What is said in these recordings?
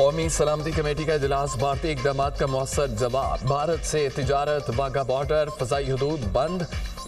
कौमी सलामती कमेटी का इजलास, भारतीय इकदाम का मौसर जवाब। भारत से तिजारत, वाघा बॉर्डर, फजाई हदूद बंद,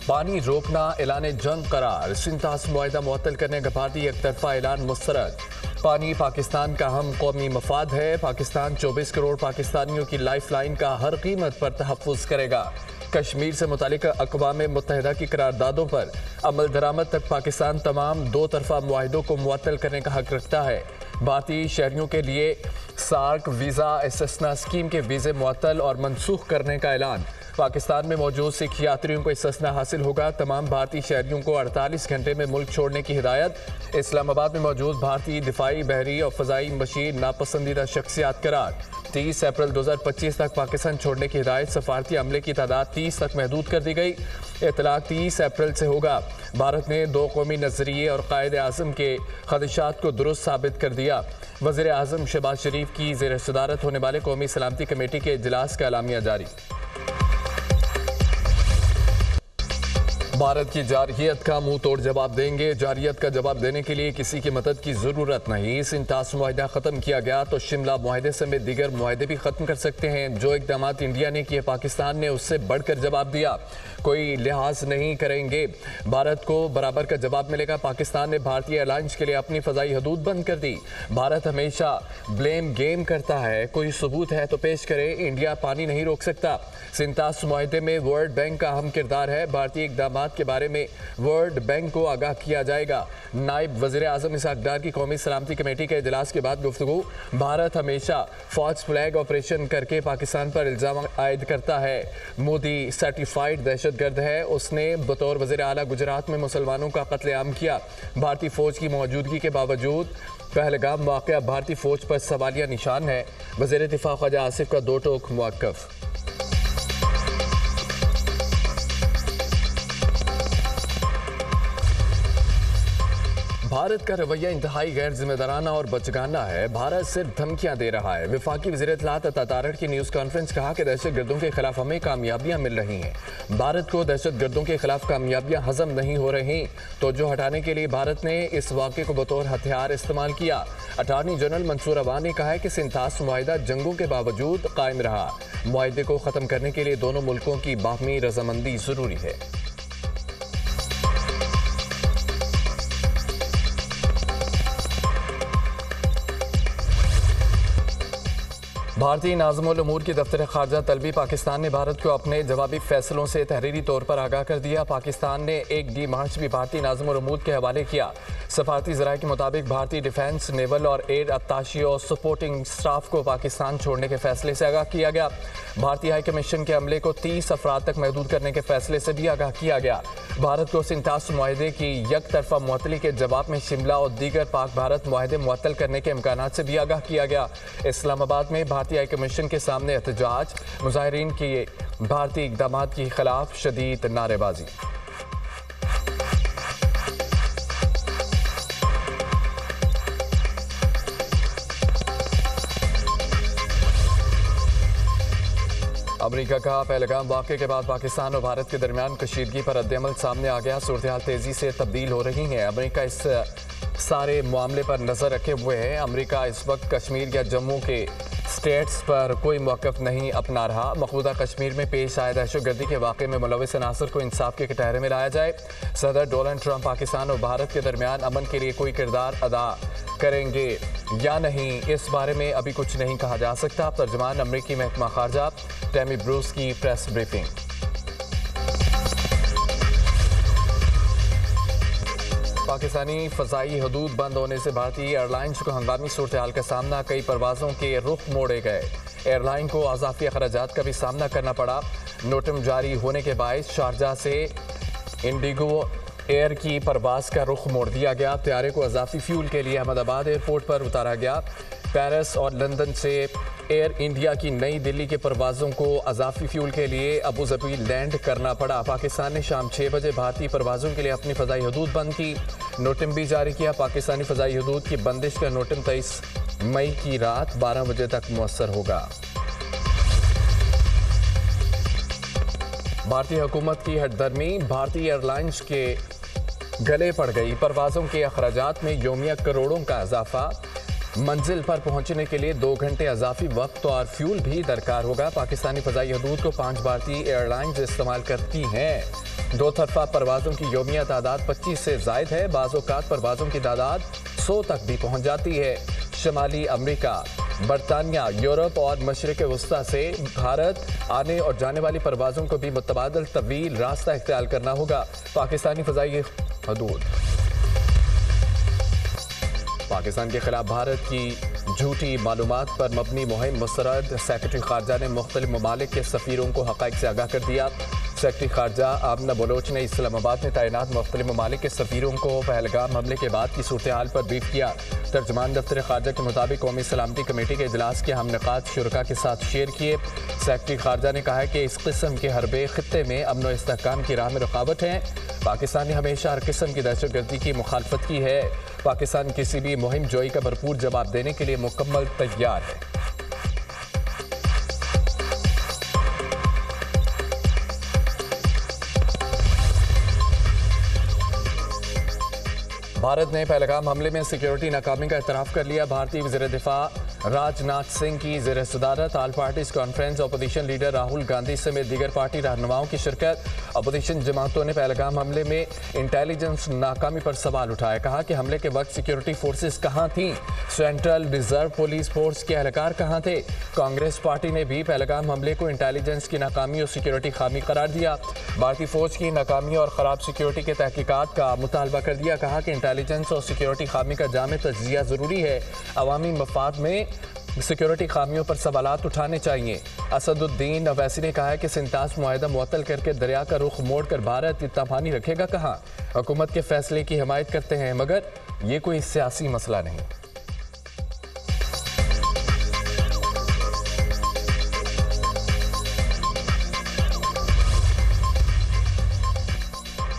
पानी रोकना ऐलान जंग करार। सिंतास मुआहिदा मुअत्तल करने का भारतीय एक तरफा ऐलान मुस्तरद। पानी पाकिस्तान का अहम कौमी मफाद है। पाकिस्तान 24 करोड़ पाकिस्तानियों की लाइफ लाइन का हर कीमत पर तहफ़्फ़ुज़ करेगा। कश्मीर से मुतालिक अक़वाम मुत्तहिदा की करारदादों पर अमल दरामद तक पाकिस्तान तमाम दो तरफा मुआहिदों को मुअत्तल करने का हक रखता है। भारतीय शहरियों के लिए सार्क वीज़ा इस्तिस्ना स्कीम के वीज़े मुअत्तल और मनसूख करने का ऐलान। पाकिस्तान में मौजूद सिख यात्रियों को इस्तिस्ना हासिल होगा। तमाम भारतीय शहरियों को 48 घंटे में मुल्क छोड़ने की हिदायत। इस्लामाबाद में मौजूद भारतीय दिफाई, बहरी और फ़ज़ाई मशीन नापसंदीदा शख्सियात करार। 30 अप्रैल 2025 तक पाकिस्तान छोड़ने की हिदायत। सफारती अमले की तादाद 30 तक महदूद कर दी गई। इतलाक 30 अप्रैल से होगा। भारत ने दो कौमी नजरिए और कायद आज़म के खदशात को दुरुस्त साबित कर दिया। वज़ीर आज़म शहबाज शरीफ की ज़ेर सदारत होने वाले कौमी सलामती कमेटी के इजलास का एलामिया जारी। भारत की जारहियत का मुंह तोड़ जवाब देंगे। जारहियत का जवाब देने के लिए किसी की मदद की जरूरत नहीं। सिंतास मुआहिदा खत्म किया गया तो शिमला मुआहिदे समेत दीगर मुआहिदे भी खत्म कर सकते हैं। जो इकदाम इंडिया ने किए, पाकिस्तान ने उससे बढ़कर जवाब दिया। कोई लिहाज नहीं करेंगे, भारत को बराबर का जवाब मिलेगा। पाकिस्तान ने भारतीय एयरलाइंस के लिए अपनी फजाई हदूद बंद कर दी। भारत हमेशा ब्लेम गेम करता है। कोई सबूत है तो पेश करे। इंडिया पानी नहीं रोक सकता। सिंतास मुआहिदे में वर्ल्ड बैंक का अहम किरदार है। भारतीय इकदाम के बारे में वर्ल्ड बैंक को आगाह किया जाएगा। नायब वज़ीर आज़म इसहाक डार की कौमी सलामती कमेटी के इजलास के बाद गुफ्तगू। भारत हमेशा फॉल्स फ्लैग ऑपरेशन करके पाकिस्तान पर इल्ज़ाम आयद करता है। मोदी सर्टिफाइड दहशतगर्द है। उसने बतौर वज़ीर आला गुजरात में मुसलमानों का कत्लेआम किया। भारतीय फ़ौज की मौजूदगी के बावजूद पहलगाम वाक़या भारतीय फ़ौज पर सवालिया निशान है। वज़ीर दिफ़ा ख्वाजा आसिफ का दो टोक मुवक्कफ। भारत का रवैया इंतहाई गैर जिम्मेदाराना और बचगाना है। भारत सिर्फ धमकियां दे रहा है। वफाकी वज़ीर इत्तलात अता तारड़ की न्यूज़ कॉन्फ्रेंस कहा कि दहशतगर्दों के खिलाफ हमें कामयाबियां मिल रही हैं। भारत को दहशतगर्दों के खिलाफ कामयाबियां हजम नहीं हो रही तो जो हटाने के लिए भारत ने इस वाक़े को बतौर हथियार इस्तेमाल किया। अटॉर्नी जनरल मंसूर अवान ने कहा है कि सिंतास मुआहिदा जंगों के बावजूद कायम रहा। मुआहिदे को ख़त्म करने के लिए दोनों मुल्कों की बाहमी रजामंदी ज़रूरी है। भारतीय नाज़िमुल उमूर की दफ्तर खारजा तलबी। पाकिस्तान ने भारत को अपने जवाबी फैसलों से तहरीरी तौर पर आगाह कर दिया। पाकिस्तान ने 1 मार्च भी भारतीय नाज़िमुल उमूर के हवाले किया। सफारती ज़राए के मुताबिक भारतीय डिफेंस, नेवल और एयर अत्ताशी और सपोर्टिंग स्टाफ को पाकिस्तान छोड़ने के फैसले से आगाह किया गया। भारतीय हाई कमीशन के अमले को 30 अफराद तक महदूद करने के फैसले से भी आगाह किया गया। भारत को सिंतास मुआहिदे की यक तरफा मुअत्तली के जवाब में शिमला और दीगर पाक भारत मुआहिदे मुअत्तल करने के इम्कानात से भी आगाह किया गया। इस्लामाबाद में भारतीय हाई कमीशन के सामने एहतजाज। मुजाहिरीन की भारतीय इकदाम के खिलाफ शदीद नारेबाजी। अमेरिका का पहलगाम वाक़े के बाद पाकिस्तान और भारत के दरमियान कशीदगी पर रद्द-ए-अमल सामने आ गया। सूरत-ए-हाल तेज़ी से तब्दील हो रही है। अमेरिका इस सारे मामले पर नज़र रखे हुए है। अमेरिका इस वक्त कश्मीर या जम्मू के स्टेट्स पर कोई मौक़िफ़ नहीं अपना रहा। मकबूजा कश्मीर में पेश आए दहशतगर्दी के वाक़े में मुलविस अनासर को इंसाफ के कटहरे में लाया जाए। सदर डोनाल्ड ट्रंप पाकिस्तान और भारत के दरमियान अमन के लिए कोई किरदार अदा करेंगे या नहीं, इस बारे में अभी कुछ नहीं कहा जा सकता। तर्जुमान अमरीकी महकमा खारजा टैमी ब्रूस की प्रेस ब्रीफिंग। पाकिस्तानी फ़ज़ाई हदूद बंद होने से भारतीय एयरलाइंस को हंगामी सूरत-ए-हाल का सामना। कई परवाज़ों के रुख मोड़े गए। एयरलाइन को अज़ाफ़ी अखराजात का भी सामना करना पड़ा। नोटिस जारी होने के बायस शारजा से इंडिगो एयर की परवाज़ का रुख मोड़ दिया गया। तैयारे को अज़ाफ़ी फ्यूल के लिए अहमदाबाद एयरपोर्ट पर उतारा गया। पेरिस और लंदन से एयर इंडिया की नई दिल्ली के परवाज़ों को अज़ाफ़ी फ्यूल के लिए अबू धाबी लैंड करना पड़ा। पाकिस्तान ने शाम 6 बजे भारतीय परवाज़ों के लिए अपनी फ़ज़ाई हदूद बंद की। नोटिस भी जारी किया। पाकिस्तानी फ़ज़ाई हदूद की बंदिश का नोटिस 23 मई की रात 12 बजे तक मुयस्सर होगा। भारतीय हुकूमत की हटदर्मी भारतीय एयरलाइंस के गले पड़ गई। परवाज़ों के अखराजात में योमिया करोड़ों का इजाफा। मंजिल पर पहुंचने के लिए 2 घंटे अजाफी वक्त और फ्यूल भी दरकार होगा। पाकिस्तानी फजाई हदूद को 5 भारतीय एयरलाइंस इस्तेमाल करती हैं। 2 तरफा परवाज़ों की यौमिया तादाद 25 से ज़ायद है। बाज़-ओ-क़ात परवाज़ों की तादाद 100 तक भी पहुंच जाती है। शमाली अमरीका, बरतानिया, यूरोप और मशरिक़ वस्ता से भारत आने और जाने वाली परवाज़ों को भी मुतबादिल तवील रास्ता इख्तियार करना होगा। पाकिस्तानी फजाई हदूद पाकिस्तान के खिलाफ भारत की झूठी मालूमात पर मबनी मुहिम मुस्तरद। सेक्रेटरी खारजा ने मुख्तलिफ ममालिक के सफ़ीरों को हक़ाइक़ से आगाह कर दिया। सेक्रेटरी खारजा आमना बलोच ने इस्लामाबाद में तैनात मुख्तलिफ ममालिक के सफ़ीरों को पहलगाम हमले के बाद की सूरत हाल पर ब्रीफ किया। तर्जमान दफ्तर खारजा के मुताबिक कौमी सलामती कमेटी के इजलास के अहम निकात शुरका के साथ शेयर किए। सेक्रेटरी खारजा ने कहा है कि इस किस्म के हरबे खित्ते में अमन व इस्तेहकाम की राह में रुकावट है। पाकिस्तान ने हमेशा हर किस्म की दहशतगर्दी की मुखालफत की है। पाकिस्तान किसी भी मुहिम जोई का भरपूर जवाब देने के लिए मुकम्मल तैयार है। भारत ने पहलगाम हमले में सिक्योरिटी नाकामी का एतराफ़ कर लिया। भारतीय वज़ीर दिफा राजनाथ सिंह की ज़ेर सदारत all parties conference opposition leader Rahul Gandhi समेत दीगर पार्टी रहनुमाओं की शिरकत। अपोजिशन जमातों ने पहलगाम हमले में इंटेलिजेंस नाकामी पर सवाल उठाया। कहा कि हमले के वक्त सिक्योरिटी फोर्सेस कहाँ थीं? सेंट्रल रिजर्व पुलिस फोर्स के एहलकार कहाँ थे? कांग्रेस पार्टी ने भी पहलगाम हमले को इंटेलिजेंस की नाकामी और सिक्योरिटी खामी करार दिया। भारतीय फौज की नाकामी और ख़राब सिक्योरिटी के तहकीकात का मुतालबा कर दिया। कहा कि इंटेलिजेंस और सिक्योरिटी खामी का जामे तज्जिया ज़रूरी है। अवामी मफाद में सिक्योरिटी खामियों पर सवालात उठाने चाहिए। असदुद्दीन अवैसी ने कहा है कि सिंतास मुआहदा मुअत्तल करके दरिया का रुख मोड़ कर भारत इतना पानी रखेगा कहाँ? हुकूमत के फैसले की हिमायत करते हैं मगर ये कोई सियासी मसला नहीं।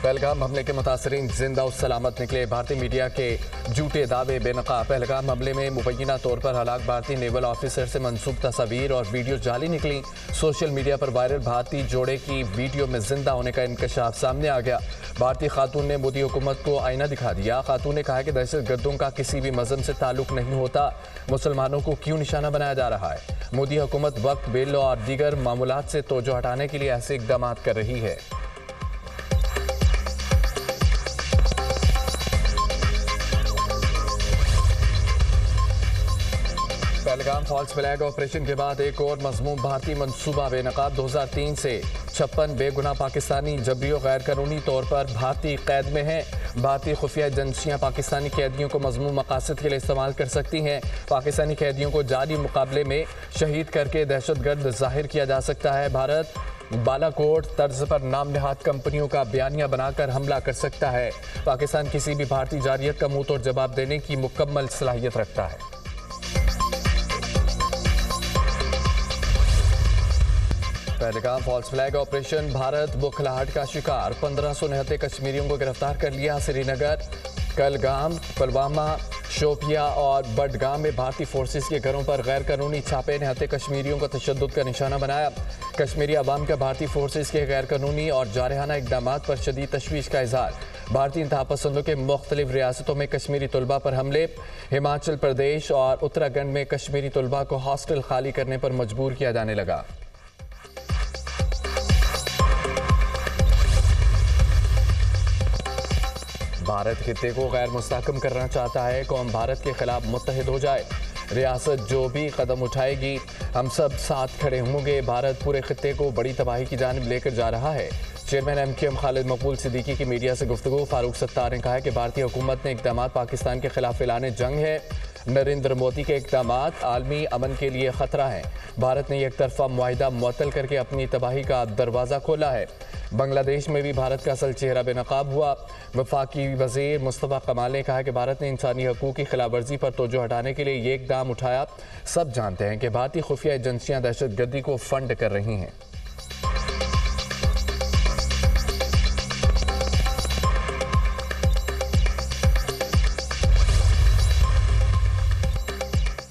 पहलगाम हमले के मुतासरीन जिंदा और सलामत निकले। भारतीय मीडिया के झूठे दावे बेनकाब। पहलगाम हमले में मुबैना तौर पर हलाक भारतीय नेवल ऑफिसर से मंसूब तस्वीर और वीडियो जाली निकली। सोशल मीडिया पर वायरल भारतीय जोड़े की वीडियो में जिंदा होने का इंकशाफ सामने आ गया। भारतीय खातून ने मोदी हुकूमत को आईना दिखा दिया। खातून ने कहा कि दहशतगर्दों का किसी भी मजहब से ताल्लुक नहीं होता। मुसलमानों को क्यों निशाना बनाया जा रहा है? मोदी हुकूमत वक्त बिल और दीगर मामूलात से तवज्जो हटाने के लिए ऐसे इकदाम कर रही है। पहलगाम फॉल्स फ्लैग ऑपरेशन के बाद एक और मजमूम भारतीय मनसूबा बेनकाब। 2003 से 56 बेगुनाह पाकिस्तानी जबरी और गैर कानूनी तौर पर भारतीय कैद में हैं। भारतीय खुफिया एजेंसियां पाकिस्तानी कैदियों को मजमूम मकासद के लिए इस्तेमाल कर सकती हैं। पाकिस्तानी कैदियों को जारी मुकाबले में शहीद करके दहशतगर्द जाहिर किया जा सकता है। भारत बालाकोट तर्ज पर नाम नहाद कंपनियों का बयानिया बनाकर हमला कर सकता है। पाकिस्तान किसी भी भारतीय जारियत का मुंह तोड़ जवाब देने की मुकम्मल सलाहियत रखता है। Pahalgam false flag operation Bharat बुखलाहट का शिकार। 1500 निहत्ते कश्मीरियों को गिरफ्तार कर लिया। श्रीनगर, कलगाम, पुलवामा, शोपिया और बडगाम में भारतीय फोर्सेस के घरों पर गैर कानूनी छापे। निहत्ते कश्मीरियों को तशद्दुद का निशाना बनाया। कश्मीरी अवाम का भारतीय फोर्सेस के गैर कानूनी और जारहाना इकदाम पर शदीद तशवीश का इजहार। भारतीय इंतहा पसंदों के मुख्तलिफ रियासतों में कश्मीरी तलबा पर हमले। हिमाचल प्रदेश और उत्तराखंड में कश्मीरी तलबा को हॉस्टल खाली करने पर मजबूर किया जाने लगा। भारत खित्ते को गैर मुस्तहकम करना चाहता है। कौम भारत के खिलाफ मुत्तहिद हो जाए। रियासत जो भी कदम उठाएगी हम सब साथ खड़े होंगे। भारत पूरे खित्ते को बड़ी तबाही की जानिब लेकर जा रहा है। चेयरमैन MQM खालिद मकबूल सिद्दीकी की मीडिया से गुफ्तगू। फारूक सत्तार ने कहा कि भारतीय हुकूमत ने इकदाम पाकिस्तान के खिलाफ ऐलान जंग है। नरेंद्र मोदी के इकदाम आलमी अमन के लिए खतरा है। भारत ने एक तरफा मुआहिदा मुअत्तल करके अपनी तबाही का दरवाज़ा खोला है। बांग्लादेश में भी भारत का असल चेहरा बेनकाब हुआ। वफाकी वज़ीर मुस्तफ़ा कमाल ने कहा कि भारत ने इंसानी हकूक़ की खिलाफ वर्जी पर तवज्जो हटाने के लिए ये इकदाम उठाया। सब जानते हैं कि भारतीय खुफिया एजेंसियाँ दहशतगर्दी को फंड कर रही हैं।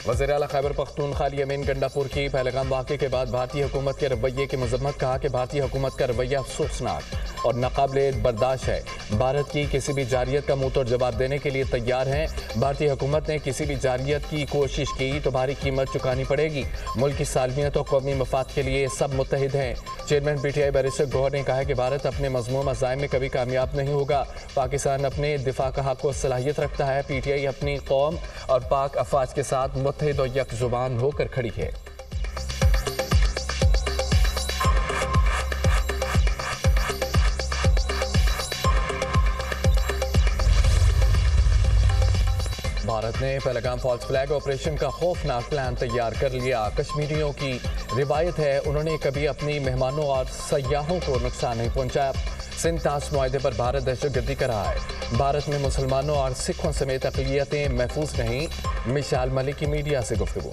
वज़ीर आला खैबर पख्तूनख्वा यमीन गंडापुर की पहलगाम वाक़े के बाद भारतीय हुकूमत के रवैये की मज़म्मत। कहा कि भारतीय हुकूमत का रवैया अफसोसनाक। और नाकाबिले बर्दाश्त है। भारत की किसी भी जारियत का मुंह तोड़ जवाब देने के लिए तैयार हैं। भारतीय हुकूमत ने किसी भी जारियत की कोशिश की तो भारी कीमत चुकानी पड़ेगी। मुल्क की सालमियत और कौमी मफाद के लिए सब मुत्तहिद हैं। चेयरमैन पीटीआई बैरिस्टर गौहर ने कहा है कि भारत अपने मज़मूम अज़ाइम में कभी कामयाब नहीं होगा। पाकिस्तान अपने दिफा का हक और सलाहियत रखता है। पीटीआई अपनी कौम और पाक अफवाज के साथ मुत्तहिद और यकजुबान होकर खड़ी है। भारत ने पहलगाम फॉल्स फ्लैग ऑपरेशन का खौफनाक प्लान तैयार कर लिया। कश्मीरियों की रिवायत है उन्होंने कभी अपनी मेहमानों और सयाहों को नुकसान नहीं पहुंचाया। सिंध तास मुआहदे पर भारत दहशतगर्दी कर रहा है। भारत में मुसलमानों और सिखों समेत अक़लियतें महफूज नहीं। मिशाल मलिक की मीडिया से गुफ्तगू।